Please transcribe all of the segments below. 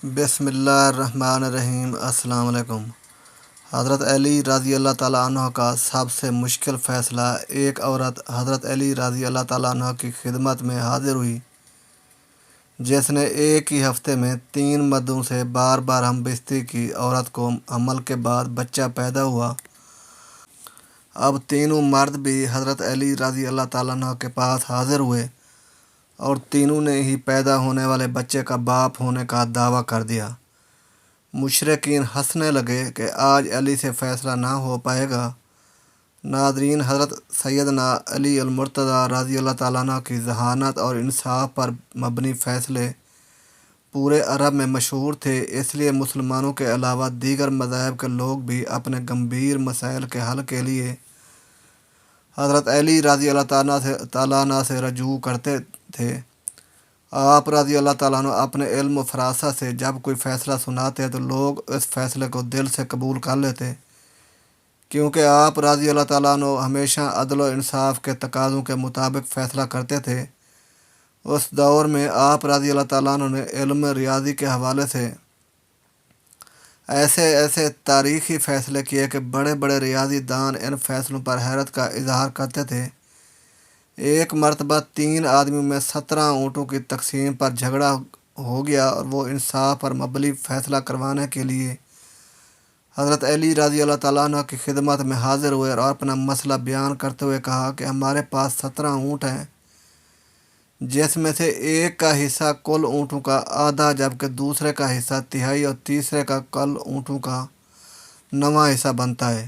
بسم اللہ الرحمن الرحیم۔ السلام علیکم۔ حضرت علی رضی اللہ تعالیٰ عنہ کا سب سے مشکل فیصلہ۔ ایک عورت حضرت علی رضی اللہ تعالیٰ عنہ کی خدمت میں حاضر ہوئی جس نے ایک ہی ہفتے میں 3 مردوں سے بار بار ہم بستری کی۔ عورت کو حمل کے بعد بچہ پیدا ہوا۔ اب تینوں مرد بھی حضرت علی رضی اللہ تعالیٰ عنہ کے پاس حاضر ہوئے اور تینوں نے ہی پیدا ہونے والے بچے کا باپ ہونے کا دعویٰ کر دیا۔ مشرکین ہنسنے لگے کہ آج علی سے فیصلہ نہ ہو پائے گا۔ ناظرین، حضرت سیدنا علی المرتضیٰ رضی اللہ تعالیٰ عنہ کی ذہانت اور انصاف پر مبنی فیصلے پورے عرب میں مشہور تھے، اس لیے مسلمانوں کے علاوہ دیگر مذاہب کے لوگ بھی اپنے گمبھیر مسائل کے حل کے لیے حضرت علی رضی اللہ تعالیٰ عنہ سے رجوع کرتے تھے۔ آپ رضی اللہ تعالیٰ عنہ اپنے علم و فراست سے جب کوئی فیصلہ سناتے تو لوگ اس فیصلے کو دل سے قبول کر لیتے، کیونکہ آپ رضی اللہ تعالیٰ عنہ ہمیشہ عدل و انصاف کے تقاضوں کے مطابق فیصلہ کرتے تھے۔ اس دور میں آپ رضی اللہ تعالیٰ عنہ نے علم ریاضی کے حوالے سے ایسے تاریخی فیصلے کیے کہ بڑے بڑے ریاضی دان ان فیصلوں پر حیرت کا اظہار کرتے تھے۔ ایک مرتبہ 3 آدمیوں میں 17 اونٹوں کی تقسیم پر جھگڑا ہو گیا اور وہ انصاف پر مبنی فیصلہ کروانے کے لیے حضرت علی رضی اللہ تعالیٰ عنہ کی خدمت میں حاضر ہوئے اور اپنا مسئلہ بیان کرتے ہوئے کہا کہ ہمارے پاس 17 اونٹ ہیں، جس میں سے ایک کا حصہ کل اونٹوں کا آدھا، جبکہ دوسرے کا حصہ تہائی اور تیسرے کا کل اونٹوں کا 9واں حصہ بنتا ہے۔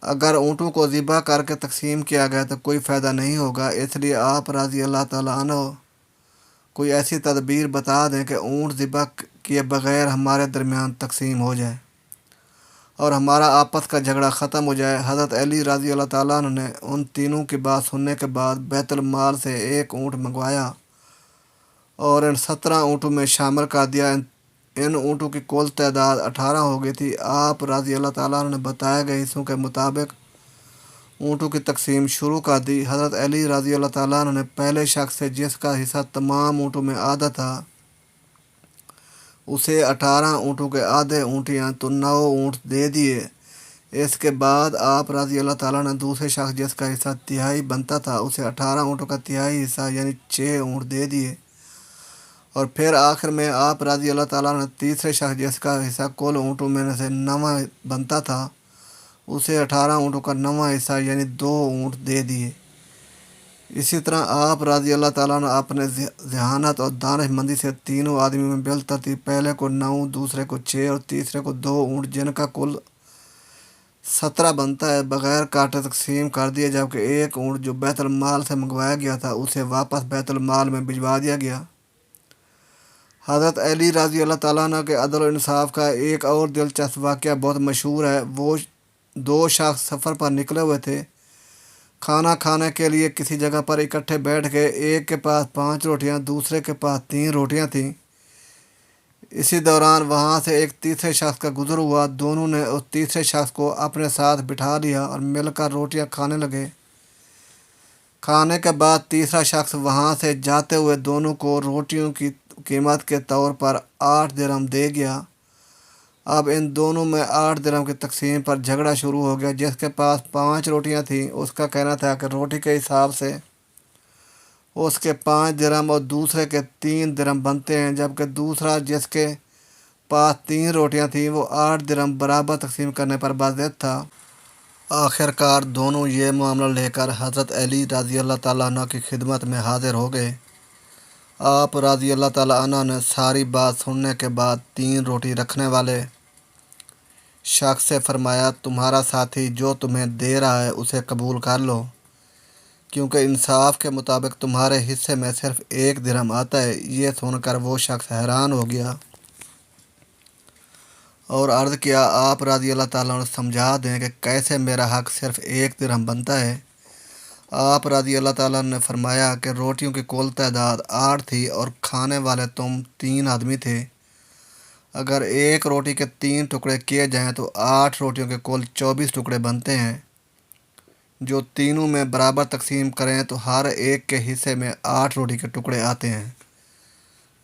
اگر اونٹوں کو ذبح کر کے تقسیم کیا گیا تو کوئی فائدہ نہیں ہوگا، اس لیے آپ رضی اللہ تعالیٰ عنہ کوئی ایسی تدبیر بتا دیں کہ اونٹ ذبح کیے بغیر ہمارے درمیان تقسیم ہو جائے اور ہمارا آپس کا جھگڑا ختم ہو جائے۔ حضرت علی رضی اللہ تعالیٰ عنہ نے ان تینوں کی بات سننے کے بعد بیت المال سے ایک اونٹ منگوایا اور ان 17 اونٹوں میں شامل کر دیا۔ ان اونٹوں کی کل تعداد 18 ہو گئی تھی۔ آپ رضی اللہ تعالیٰ عنہ نے بتائے گئے حصوں کے مطابق اونٹوں کی تقسیم شروع کر دی۔ حضرت علی رضی اللہ تعالیٰ عنہ نے پہلے شخص سے، جس کا حصہ تمام اونٹوں میں آدھا تھا، اسے 18 اونٹوں کے آدھے اونٹیاں تو 9 اونٹ دے دیے۔ اس کے بعد آپ رضی اللہ تعالیٰ نے دوسرے شخص، جس کا حصہ تہائی بنتا تھا، اسے 18 اونٹوں کا تہائی حصہ یعنی 6 اونٹ دے دیے۔ اور پھر آخر میں آپ رضی اللہ تعالیٰ نے تیسرے شخص، جس کا حصہ کل اونٹوں میں سے 9واں بنتا تھا، اسے 18 اونٹوں کا 9واں حصہ یعنی 2 اونٹ دے دیے۔ اسی طرح آپ رضی اللہ تعالیٰ نے اپنے ذہانت اور دانش مندی سے تینوں آدمیوں میں بالترتیب پہلے کو 9، دوسرے کو 6 اور تیسرے کو 2 اونٹ، جن کا کل 17 بنتا ہے، بغیر کاٹے تقسیم کر دیے، جبکہ ایک اونٹ جو بیت المال سے منگوایا گیا تھا اسے واپس بیت المال میں بھجوا دیا گیا۔ حضرت علی رضی اللہ تعالیٰ عنہ کے عدل و انصاف کا ایک اور دلچسپ واقعہ بہت مشہور ہے۔ وہ 2 شخص سفر پر نکلے ہوئے تھے، کھانا کھانے کے لیے کسی جگہ پر اکٹھے بیٹھ گئے۔ ایک کے پاس 5 روٹیاں، دوسرے کے پاس 3 روٹیاں تھیں۔ اسی دوران وہاں سے ایک تیسرے شخص کا گزر ہوا۔ دونوں نے اس تیسرے شخص کو اپنے ساتھ بٹھا لیا اور مل کر روٹیاں کھانے لگے۔ کھانے کے بعد تیسرا شخص وہاں سے جاتے ہوئے دونوں کو روٹیوں کی قیمت کے طور پر 8 درہم دے گیا۔ اب ان دونوں میں 8 درہم کی تقسیم پر جھگڑا شروع ہو گیا۔ جس کے پاس 5 روٹیاں تھیں، اس کا کہنا تھا کہ روٹی کے حساب سے اس کے 5 درہم اور دوسرے کے 3 درہم بنتے ہیں، جبکہ دوسرا، جس کے پاس 3 روٹیاں تھیں، وہ 8 درہم برابر تقسیم کرنے پر باضد تھا۔ آخر کار دونوں یہ معاملہ لے کر حضرت علی رضی اللہ تعالیٰ عنہ کی خدمت میں حاضر ہو گئے۔ آپ رضی اللہ تعالیٰ عنہ نے ساری بات سننے کے بعد 3 روٹی رکھنے والے شخص سے فرمایا، تمہارا ساتھی جو تمہیں دے رہا ہے اسے قبول کر لو، کیونکہ انصاف کے مطابق تمہارے حصے میں صرف 1 درہم آتا ہے۔ یہ سن کر وہ شخص حیران ہو گیا اور عرض کیا، آپ رضی اللہ تعالیٰ عنہ سمجھا دیں کہ کیسے میرا حق صرف 1 درہم بنتا ہے۔ آپ رضی اللہ تعالیٰ نے فرمایا کہ روٹیوں کی کل تعداد 8 تھی اور کھانے والے تم 3 آدمی تھے۔ اگر ایک روٹی کے 3 ٹکڑے کیے جائیں تو 8 روٹیوں کے کل 24 ٹکڑے بنتے ہیں، جو تینوں میں برابر تقسیم کریں تو ہر ایک کے حصے میں 8 روٹی کے ٹکڑے آتے ہیں۔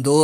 2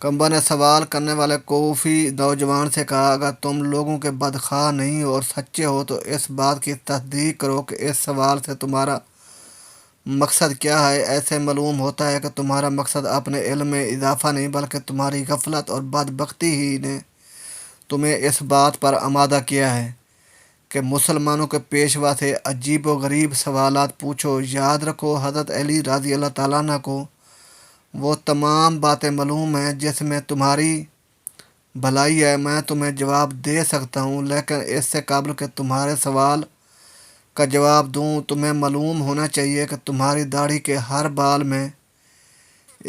کمبر نے سوال کرنے والے کوفی نوجوان سے کہا، اگر تم لوگوں کے بدخواہ نہیں ہو اور سچے ہو تو اس بات کی تصدیق کرو کہ اس سوال سے تمہارا مقصد کیا ہے۔ ایسے معلوم ہوتا ہے کہ تمہارا مقصد اپنے علم میں اضافہ نہیں بلکہ تمہاری غفلت اور بدبختی ہی نے تمہیں اس بات پر آمادہ کیا ہے کہ مسلمانوں کے پیشوا سے عجیب و غریب سوالات پوچھو۔ یاد رکھو، حضرت علی رضی اللہ تعالیٰ عنہ کو وہ تمام باتیں معلوم ہیں جس میں تمہاری بھلائی ہے۔ میں تمہیں جواب دے سکتا ہوں، لیکن اس سے قبل کہ تمہارے سوال کا جواب دوں تمہیں معلوم ہونا چاہیے کہ تمہاری داڑھی کے ہر بال میں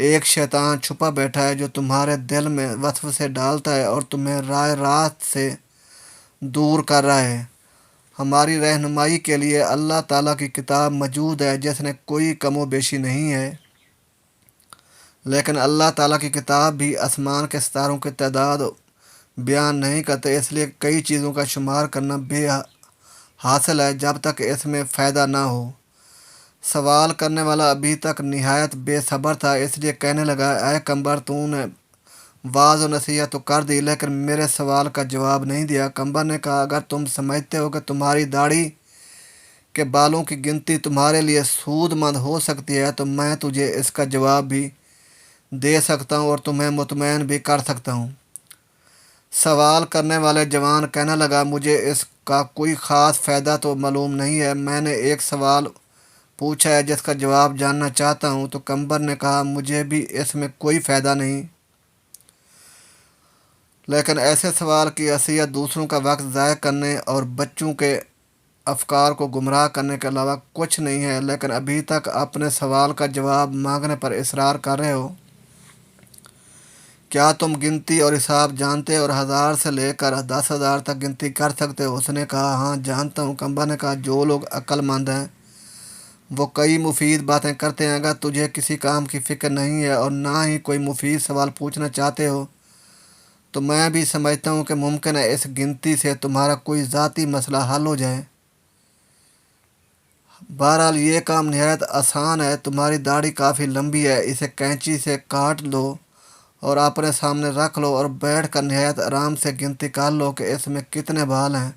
ایک شیطان چھپا بیٹھا ہے جو تمہارے دل میں وسوسے ڈالتا ہے اور تمہیں راہ راست سے دور کر رہا ہے۔ ہماری رہنمائی کے لیے اللہ تعالیٰ کی کتاب موجود ہے جس میں کوئی کم و بیشی نہیں ہے، لیکن اللہ تعالیٰ کی کتاب بھی آسمان کے ستاروں کی تعداد بیان نہیں کرتے، اس لیے کئی چیزوں کا شمار کرنا بے حاصل ہے جب تک اس میں فائدہ نہ ہو۔ سوال کرنے والا ابھی تک نہایت بے صبر تھا، اس لیے کہنے لگا، اے کمبر، تو نے واضح و نصیحت تو کر دی لیکن میرے سوال کا جواب نہیں دیا۔ کمبر نے کہا، اگر تم سمجھتے ہو کہ تمہاری داڑھی کے بالوں کی گنتی تمہارے لیے سود مند ہو سکتی ہے تو میں تجھے اس کا جواب بھی دے سکتا ہوں اور تمہیں مطمئن بھی کر سکتا ہوں۔ سوال کرنے والے جوان کہنے لگا، مجھے اس کا کوئی خاص فائدہ تو معلوم نہیں ہے، میں نے ایک سوال پوچھا ہے جس کا جواب جاننا چاہتا ہوں۔ تو کمبر نے کہا، مجھے بھی اس میں کوئی فائدہ نہیں، لیکن ایسے سوال کی حیثیت دوسروں کا وقت ضائع کرنے اور بچوں کے افکار کو گمراہ کرنے کے علاوہ کچھ نہیں ہے، لیکن ابھی تک اپنے سوال کا جواب مانگنے پر اصرار کر رہے ہو۔ کیا تم گنتی اور حساب جانتے اور 1000 سے لے کر 10,000 تک گنتی کر سکتے ہو؟ اس نے کہا، ہاں جانتا ہوں۔ کمبر نے کہا، جو لوگ عقل مند ہیں وہ کئی مفید باتیں کرتے ہیں، اگر تجھے کسی کام کی فکر نہیں ہے اور نہ ہی کوئی مفید سوال پوچھنا چاہتے ہو تو میں بھی سمجھتا ہوں کہ ممکن ہے اس گنتی سے تمہارا کوئی ذاتی مسئلہ حل ہو جائے۔ بہرحال یہ کام نہایت آسان ہے، تمہاری داڑھی کافی لمبی ہے، اسے کینچی سے کاٹ لو اور اپنے سامنے رکھ لو اور بیٹھ کر نہایت آرام سے گنتی کر لو کہ اس میں کتنے بال ہیں۔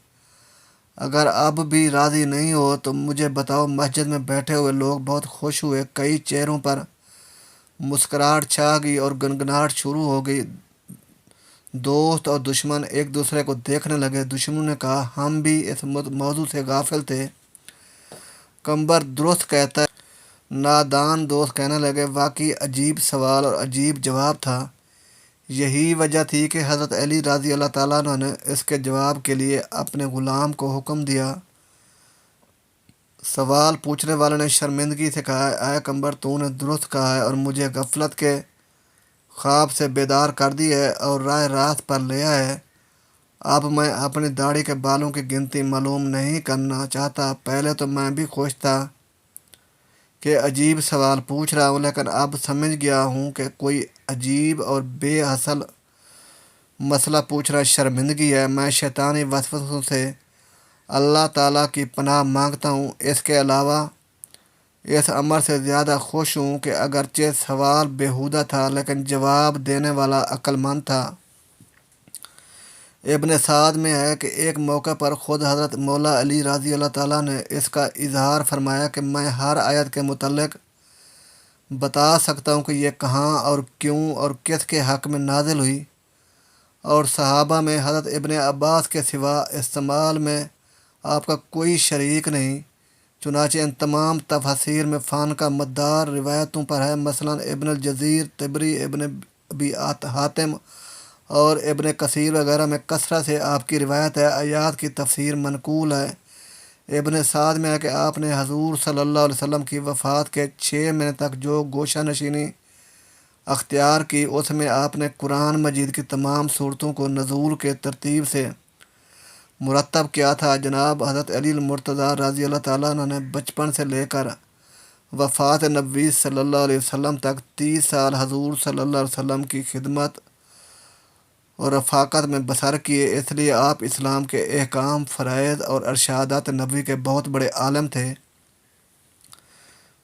اگر اب بھی راضی نہیں ہو تو مجھے بتاؤ۔ مسجد میں بیٹھے ہوئے لوگ بہت خوش ہوئے، کئی چہروں پر مسکراہٹ چھا گئی اور گنگناہٹ شروع ہو گئی۔ دوست اور دشمن ایک دوسرے کو دیکھنے لگے۔ دشمنوں نے کہا، ہم بھی اس موضوع سے غافل تھے۔ کمبر درست کہتا ہے۔ نادان دوست کہنے لگے، واقعی عجیب سوال اور عجیب جواب تھا۔ یہی وجہ تھی کہ حضرت علی رضی اللہ تعالیٰ عنہ نے اس کے جواب کے لیے اپنے غلام کو حکم دیا۔ سوال پوچھنے والے نے شرمندگی سے کہا، اے کمبر، تو نے درست کہا ہے اور مجھے غفلت کے خواب سے بیدار کر دی ہے اور راہ راست پر لیا ہے۔ اب میں اپنی داڑھی کے بالوں کی گنتی معلوم نہیں کرنا چاہتا۔ پہلے تو میں بھی خوش تھا کہ عجیب سوال پوچھ رہا ہوں، لیکن اب سمجھ گیا ہوں کہ کوئی عجیب اور بے اصل مسئلہ پوچھنا شرمندگی ہے۔ میں شیطانی وسوسوں سے اللہ تعالیٰ کی پناہ مانگتا ہوں۔ اس کے علاوہ اس امر سے زیادہ خوش ہوں کہ اگرچہ سوال بیہودہ تھا لیکن جواب دینے والا عقل مند تھا۔ ابن سعد میں ہے کہ ایک موقع پر خود حضرت مولا علی رضی اللہ تعالیٰ نے اس کا اظہار فرمایا کہ میں ہر آیت کے متعلق بتا سکتا ہوں کہ یہ کہاں اور کیوں اور کس کے حق میں نازل ہوئی، اور صحابہ میں حضرت ابن عباس کے سوا استعمال میں آپ کا کوئی شریک نہیں۔ چنانچہ ان تمام تفاسیر میں فن کا مدار روایتوں پر ہے، مثلا ابن الجزیر، طبری، ابن ابی حاتم اور ابن کثیر وغیرہ میں کثرت سے آپ کی روایت ہے۔ آیات کی تفسیر منقول ہے۔ ابن سعد میں ہے کہ آپ نے حضور صلی اللہ علیہ وسلم کی وفات کے 6 مہینے تک جو گوشہ نشینی اختیار کی، اس میں آپ نے قرآن مجید کی تمام صورتوں کو نزول کے ترتیب سے مرتب کیا تھا۔ جناب حضرت علی المرتضیٰ رضی اللہ تعالیٰ عنہ نے بچپن سے لے کر وفات نبوی صلی اللہ علیہ وسلم تک 30 سال حضور صلی اللہ علیہ وسلم کی خدمت اور رفاقت میں بسر کیے، اس لیے آپ اسلام کے احکام، فرائض اور ارشادات نبوی کے بہت بڑے عالم تھے۔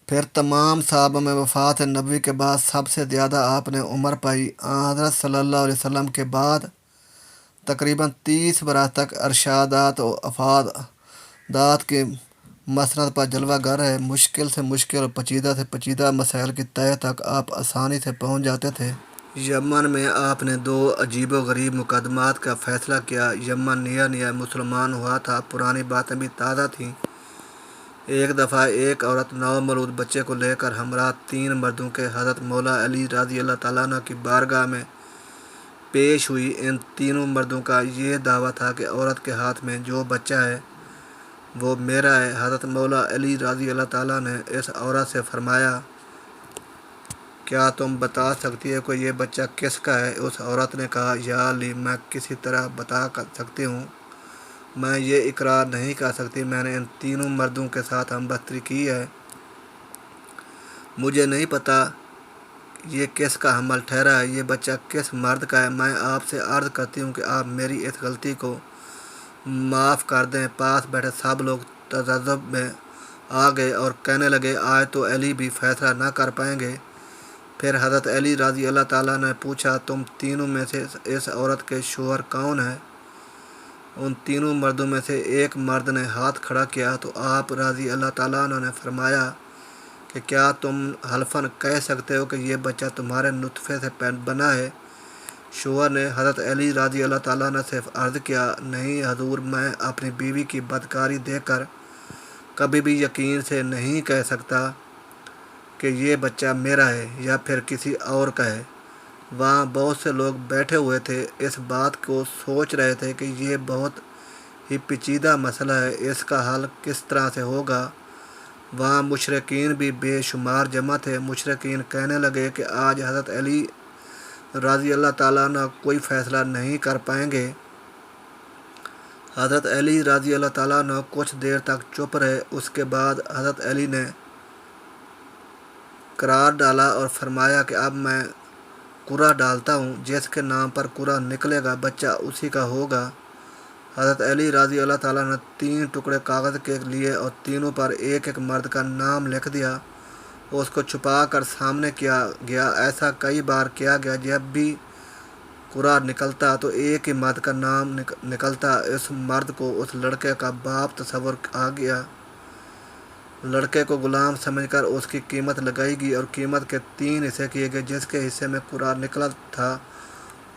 پھر تمام صحابہ میں وفات نبوی کے بعد سب سے زیادہ آپ نے عمر پائی۔ حضرت صلی اللہ علیہ وسلم کے بعد تقریباً 30 برس تک ارشادات و افادات کی مسند پر جلوہ گر ہے۔ مشکل سے مشکل اور پیچیدہ سے پیچیدہ مسائل کی تہہ تک آپ آسانی سے پہنچ جاتے تھے۔ یمن میں آپ نے 2 عجیب و غریب مقدمات کا فیصلہ کیا۔ یمن نیا مسلمان ہوا تھا، پرانی باتیں بھی تازہ تھیں۔ ایک دفعہ ایک عورت نومولود بچے کو لے کر ہمراہ 3 مردوں کے حضرت مولا علی رضی اللہ تعالیٰ عنہ کی بارگاہ میں پیش ہوئی۔ ان تینوں مردوں کا یہ دعویٰ تھا کہ عورت کے ہاتھ میں جو بچہ ہے وہ میرا ہے۔ حضرت مولا علی رضی اللہ تعالیٰ نے اس عورت سے فرمایا، کیا تم بتا سکتی ہو کہ یہ بچہ کس کا ہے؟ اس عورت نے کہا، یا علی، میں کسی طرح بتا سکتی ہوں، میں یہ اقرار نہیں کر سکتی۔ میں نے ان تینوں مردوں کے ساتھ ہم بستری کی ہے، مجھے نہیں پتہ یہ کس کا حمل ٹھہرا ہے، یہ بچہ کس مرد کا ہے۔ میں آپ سے عرض کرتی ہوں کہ آپ میری اس غلطی کو معاف کر دیں۔ پاس بیٹھے سب لوگ تعجب میں آ گئے اور کہنے لگے، آج تو علی بھی فیصلہ نہ کر پائیں گے۔ پھر حضرت علی رضی اللہ تعالیٰ نے پوچھا، تم تینوں میں سے اس عورت کے شوہر کون ہیں؟ ان تینوں مردوں میں سے ایک مرد نے ہاتھ کھڑا کیا تو آپ رضی اللہ تعالیٰ عنہ نے فرمایا کہ کیا تم حلفاً کہہ سکتے ہو کہ یہ بچہ تمہارے نطفے سے بنا ہے؟ شوہر نے حضرت علی رضی اللہ تعالیٰ عنہ سے عرض کیا، نہیں حضور، میں اپنی بیوی کی بدکاری دیکھ کر کبھی بھی یقین سے نہیں کہہ سکتا کہ یہ بچہ میرا ہے یا پھر کسی اور کا ہے۔ وہاں بہت سے لوگ بیٹھے ہوئے تھے، اس بات کو سوچ رہے تھے کہ یہ بہت ہی پیچیدہ مسئلہ ہے، اس کا حل کس طرح سے ہوگا۔ وہاں مشرکین بھی بے شمار جمع تھے۔ مشرکین کہنے لگے کہ آج حضرت علی رضی اللہ تعالیٰ عنہ کوئی فیصلہ نہیں کر پائیں گے۔ حضرت علی رضی اللہ تعالیٰ عنہ کچھ دیر تک چپ رہے۔ اس کے بعد حضرت علی نے قرار ڈالا اور فرمایا کہ اب میں قرعہ ڈالتا ہوں، جس کے نام پر قرعہ نکلے گا بچہ اسی کا ہوگا۔ حضرت علی رضی اللہ تعالیٰ نے 3 ٹکڑے کاغذ کے لیے اور تینوں پر ایک ایک مرد کا نام لکھ دیا۔ اس کو چھپا کر سامنے کیا گیا۔ ایسا کئی بار کیا گیا، جب بھی قرعہ نکلتا تو ایک ہی مرد کا نام نکلتا۔ اس مرد کو اس لڑکے کا باپ تصور آ گیا۔ لڑکے کو غلام سمجھ کر اس کی قیمت لگائی گئی اور قیمت کے 3 حصے کیے گئے۔ جس کے حصے میں قرعہ نکلا تھا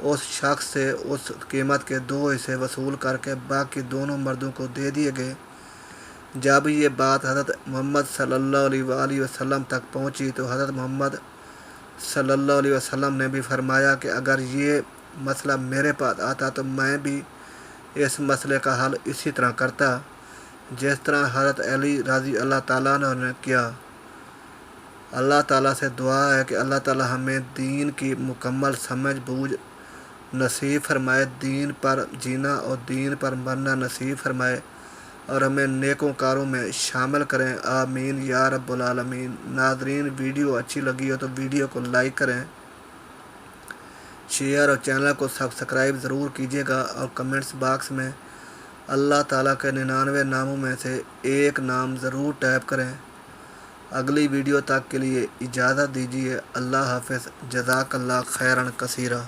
اس شخص سے اس قیمت کے 2 حصے وصول کر کے باقی دونوں مردوں کو دے دیے گئے۔ جب یہ بات حضرت محمد صلی اللہ علیہ وآلہ وسلم تک پہنچی تو حضرت محمد صلی اللہ علیہ وسلم نے بھی فرمایا کہ اگر یہ مسئلہ میرے پاس آتا تو میں بھی اس مسئلے کا حل اسی طرح کرتا جس طرح حضرت علی رضی اللہ تعالیٰ عنہ نے کیا۔ اللہ تعالیٰ سے دعا ہے کہ اللہ تعالیٰ ہمیں دین کی مکمل سمجھ بوجھ نصیب فرمائے، دین پر جینا اور دین پر مرنا نصیب فرمائے اور ہمیں نیکوں کاروں میں شامل کریں، آمین یا رب العالمین۔ ناظرین، ویڈیو اچھی لگی ہو تو ویڈیو کو لائک کریں، شیئر اور چینل کو سبسکرائب ضرور کیجیے گا اور کمنٹس باکس میں اللہ تعالیٰ کے 99 ناموں میں سے ایک نام ضرور ٹائپ کریں۔ اگلی ویڈیو تک کے لیے اجازت دیجیے۔ اللہ حافظ۔ جزاک اللہ خیرا کثیرا۔